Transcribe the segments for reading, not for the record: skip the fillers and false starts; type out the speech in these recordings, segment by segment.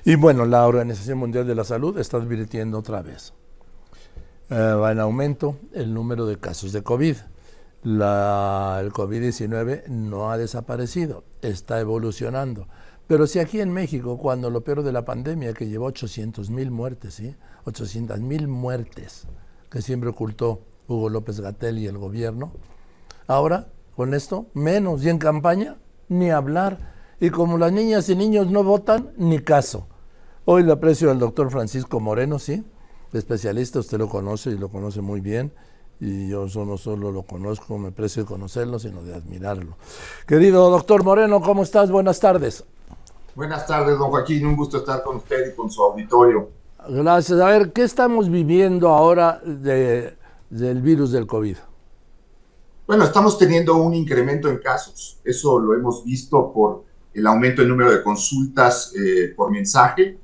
Y bueno, la Organización Mundial de la Salud está advirtiendo otra vez. Va en aumento el número de casos de COVID. El COVID-19 no ha desaparecido, está evolucionando. Pero si aquí en México, cuando lo peor de la pandemia, que llevó 800,000 muertes, ¿sí? 800,000 muertes, que siempre ocultó Hugo López-Gatell y el gobierno, ahora, con esto, menos. Y en campaña, ni hablar. Y como las niñas y niños no votan, ni caso. Hoy le aprecio al doctor Francisco Moreno, ¿sí? Especialista, usted lo conoce y lo conoce muy bien. Y yo no solo lo conozco, me aprecio de conocerlo, sino de admirarlo. Querido doctor Moreno, ¿cómo estás? Buenas tardes. Buenas tardes, don Joaquín. Un gusto estar con usted y con su auditorio. Gracias. A ver, ¿qué estamos viviendo ahora del virus del COVID? Bueno, estamos teniendo un incremento en casos. Eso lo hemos visto por el aumento del número de consultas por mensaje.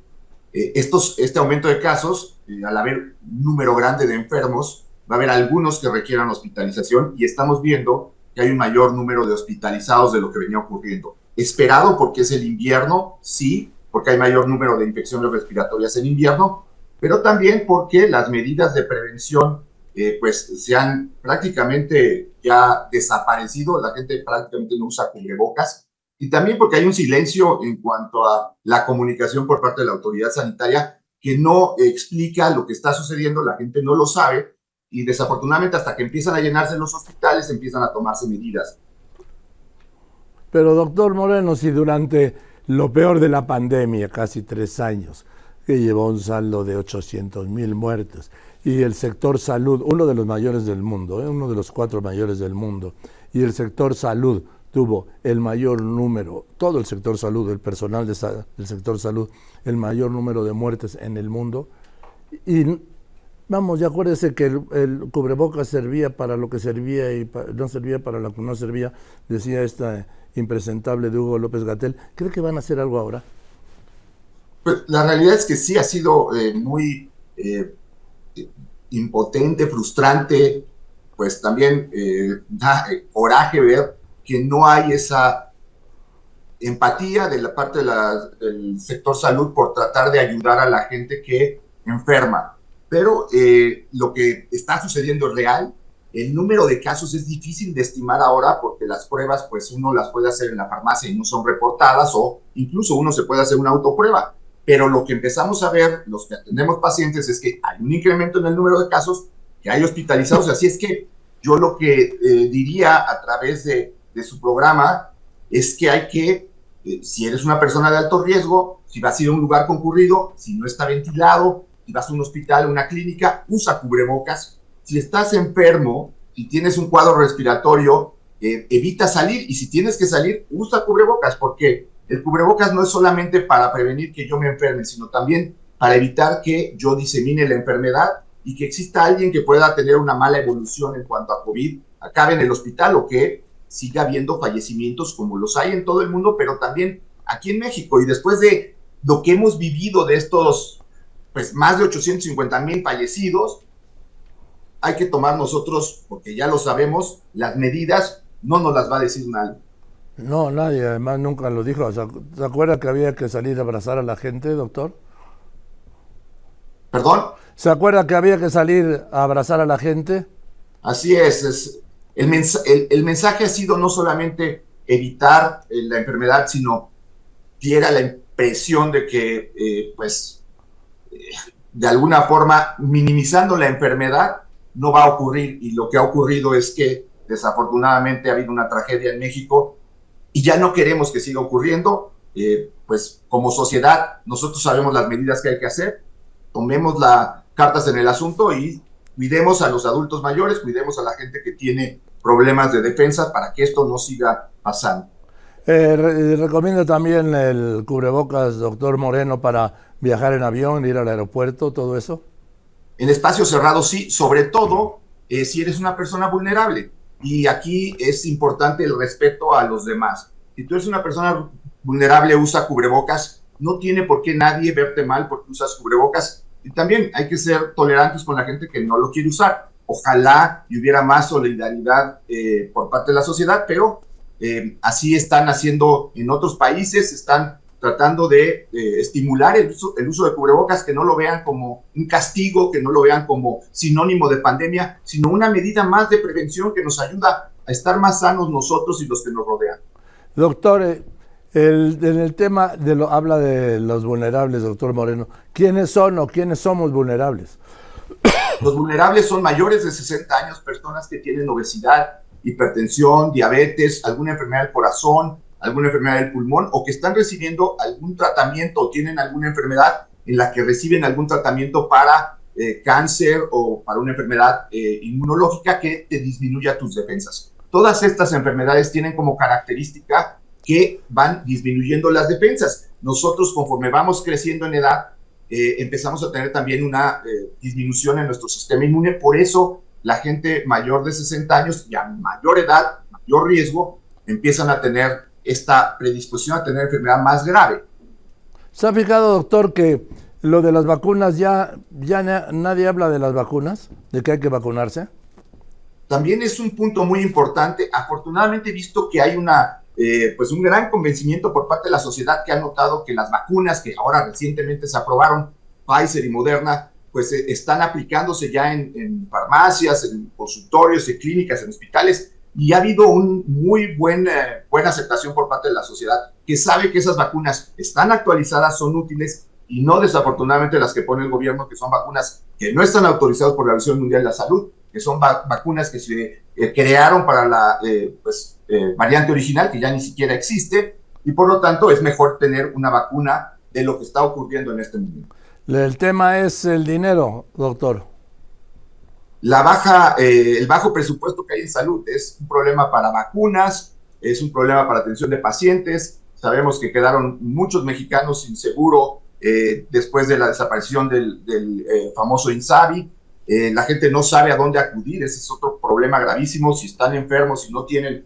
Este aumento de casos, al haber un número grande de enfermos, va a haber algunos que requieran hospitalización y estamos viendo que hay un mayor número de hospitalizados de lo que venía ocurriendo. Esperado porque es el invierno, sí, porque hay mayor número de infecciones respiratorias en invierno, pero también porque las medidas de prevención pues se han prácticamente ya desaparecido, la gente prácticamente no usa cubrebocas, y también porque hay un silencio en cuanto a la comunicación por parte de la autoridad sanitaria que no explica lo que está sucediendo, la gente no lo sabe, y desafortunadamente hasta que empiezan a llenarse los hospitales empiezan a tomarse medidas. Pero doctor Moreno, si durante lo peor de la pandemia, casi 3 años, que llevó un saldo de 800,000 muertos, y el sector salud, uno de los mayores del mundo, uno de los 4 mayores del mundo, y el sector salud tuvo el mayor número, todo el sector salud, el personal del sector salud, el mayor número de muertes en el mundo, y vamos, ya acuérdese que el cubrebocas servía para lo que servía y no servía para lo que no servía, decía esta impresentable de Hugo López-Gatell. ¿Cree que van a hacer algo ahora? Pues la realidad es que sí ha sido muy impotente, frustrante, pues también da coraje ver que no hay esa empatía de la parte del sector salud por tratar de ayudar a la gente que enferma. Pero lo que está sucediendo es real. El número de casos es difícil de estimar ahora porque las pruebas, pues uno las puede hacer en la farmacia y no son reportadas, o incluso uno se puede hacer una autoprueba. Pero lo que empezamos a ver, los que atendemos pacientes, es que hay un incremento en el número de casos, que hay hospitalizados. Así es que yo lo que diría a través de su programa es que hay que, si eres una persona de alto riesgo, si vas a ir a un lugar concurrido, si no está ventilado, si vas a un hospital, una clínica, usa cubrebocas. Si estás enfermo, si tienes un cuadro respiratorio, evita salir, y si tienes que salir, usa cubrebocas, porque el cubrebocas no es solamente para prevenir que yo me enferme, sino también para evitar que yo disemine la enfermedad y que exista alguien que pueda tener una mala evolución en cuanto a COVID, acabe en el hospital o que siga habiendo fallecimientos como los hay en todo el mundo, pero también aquí en México. Y después de lo que hemos vivido de estos, pues más de 850,000 fallecidos, hay que tomar nosotros, porque ya lo sabemos, las medidas. No nos las va a decir nadie. No, nadie, además nunca lo dijo. ¿Se acuerda que había que salir a abrazar a la gente, doctor? ¿Perdón? ¿Se acuerda que había que salir a abrazar a la gente? Así es el mensaje ha sido no solamente evitar la enfermedad, sino diera la impresión de que, de alguna forma, minimizando la enfermedad, no va a ocurrir. Y lo que ha ocurrido es que, desafortunadamente, ha habido una tragedia en México y ya no queremos que siga ocurriendo. Pues como sociedad, nosotros sabemos las medidas que hay que hacer, tomemos las cartas en el asunto y cuidemos a los adultos mayores, cuidemos a la gente que tiene problemas de defensa para que esto no siga pasando. Recomiendo también el cubrebocas, doctor Moreno, para viajar en avión, ir al aeropuerto, todo eso. En espacios cerrados sí, sobre todo si eres una persona vulnerable. Y aquí es importante el respeto a los demás. Si tú eres una persona vulnerable, usa cubrebocas. No tiene por qué nadie verte mal porque usas cubrebocas. Y también hay que ser tolerantes con la gente que no lo quiere usar. Ojalá y hubiera más solidaridad por parte de la sociedad, pero así están haciendo en otros países, están tratando de estimular el uso de cubrebocas, que no lo vean como un castigo, que no lo vean como sinónimo de pandemia, sino una medida más de prevención que nos ayuda a estar más sanos nosotros y los que nos rodean. Doctor, en el tema habla de los vulnerables, doctor Moreno. ¿Quiénes son o quiénes somos vulnerables? Los vulnerables son mayores de 60 años, personas que tienen obesidad, hipertensión, diabetes, alguna enfermedad del corazón, alguna enfermedad del pulmón, o que están recibiendo algún tratamiento o tienen alguna enfermedad en la que reciben algún tratamiento para cáncer o para una enfermedad inmunológica que te disminuya tus defensas. Todas estas enfermedades tienen como característica que van disminuyendo las defensas. Nosotros, conforme vamos creciendo en edad, empezamos a tener también una disminución en nuestro sistema inmune. Por eso la gente mayor de 60 años y a mayor edad, mayor riesgo, empiezan a tener esta predisposición a tener enfermedad más grave. ¿Se ha fijado, doctor, que lo de las vacunas ya nadie habla de las vacunas, de que hay que vacunarse? También es un punto muy importante. Afortunadamente he visto que hay pues un gran convencimiento por parte de la sociedad, que ha notado que las vacunas que ahora recientemente se aprobaron, Pfizer y Moderna, pues están aplicándose ya en farmacias, en consultorios, en clínicas, en hospitales, y ha habido un muy buena aceptación por parte de la sociedad, que sabe que esas vacunas están actualizadas, son útiles, y no desafortunadamente las que pone el gobierno, que son vacunas que no están autorizadas por la Organización Mundial de la Salud, que son vacunas que se crearon para la variante original, que ya ni siquiera existe, y por lo tanto es mejor tener una vacuna de lo que está ocurriendo en este momento. El tema es el dinero, doctor. El bajo presupuesto que hay en salud es un problema para vacunas, es un problema para atención de pacientes. Sabemos que quedaron muchos mexicanos sin seguro después de la desaparición del famoso INSABI. La gente no sabe a dónde acudir, ese es otro problema gravísimo. Si están enfermos, si no tienen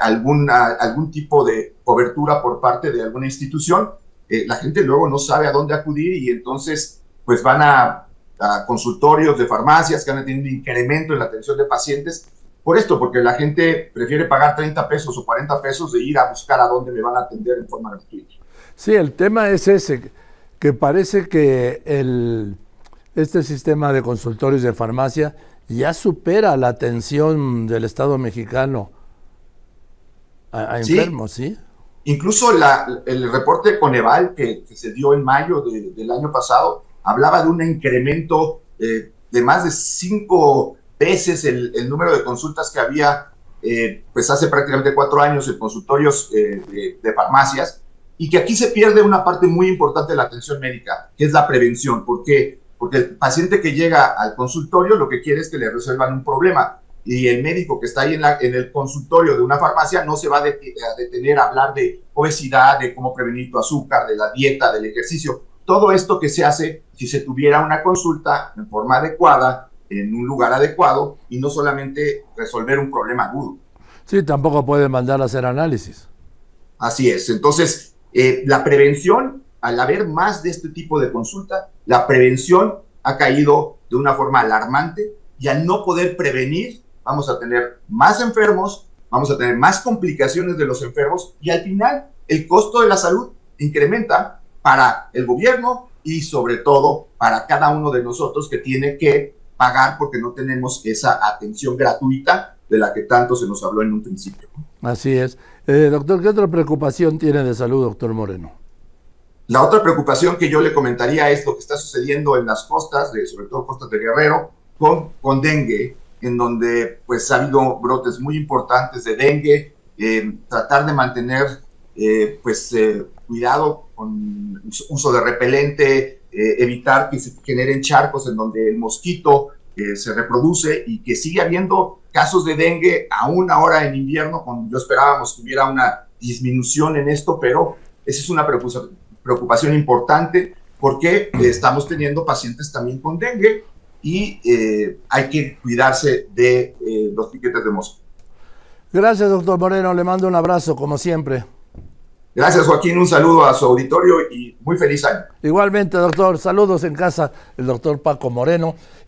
algún tipo de cobertura por parte de alguna institución, la gente luego no sabe a dónde acudir, y entonces pues van a consultorios de farmacias que van a tener un incremento en la atención de pacientes. Por esto, porque la gente prefiere pagar 30 pesos o 40 pesos de ir a buscar a dónde me van a atender en forma gratuita. Sí, el tema es ese, que parece que este sistema de consultorios de farmacia ya supera la atención del Estado mexicano a enfermos, ¿sí? Incluso el reporte de Coneval que se dio en mayo del año pasado hablaba de un incremento de más de 5 veces el número de consultas que había pues hace prácticamente 4 años en consultorios de farmacias, y que aquí se pierde una parte muy importante de la atención médica, que es la prevención. ¿Por qué? Porque el paciente que llega al consultorio lo que quiere es que le resuelvan un problema, y el médico que está ahí en el consultorio de una farmacia no se va a detener a hablar de obesidad, de cómo prevenir tu azúcar, de la dieta, del ejercicio. Todo esto que se hace si se tuviera una consulta en forma adecuada, en un lugar adecuado, y no solamente resolver un problema agudo. Sí, tampoco puede mandar a hacer análisis. Así es. Entonces, la prevención, al haber más de este tipo de consulta, la prevención ha caído de una forma alarmante, y al no poder prevenir, vamos a tener más enfermos, vamos a tener más complicaciones de los enfermos, y al final el costo de la salud incrementa para el gobierno y sobre todo para cada uno de nosotros, que tiene que pagar porque no tenemos esa atención gratuita de la que tanto se nos habló en un principio. Así es. Doctor, ¿qué otra preocupación tiene de salud, doctor Moreno? La otra preocupación que yo le comentaría es lo que está sucediendo en las costas, sobre todo costas de Guerrero, con dengue, en donde pues ha habido brotes muy importantes de dengue. Tratar de mantener cuidado con uso de repelente, evitar que se generen charcos en donde el mosquito se reproduce, y que sigue habiendo casos de dengue aún ahora en invierno, cuando yo esperábamos que hubiera una disminución en esto, pero esa es una preocupación importante, porque estamos teniendo pacientes también con dengue, y hay que cuidarse de los piquetes de mosca. Gracias, doctor Moreno, le mando un abrazo, como siempre. Gracias, Joaquín, un saludo a su auditorio y muy feliz año. Igualmente, doctor, saludos en casa, el doctor Paco Moreno.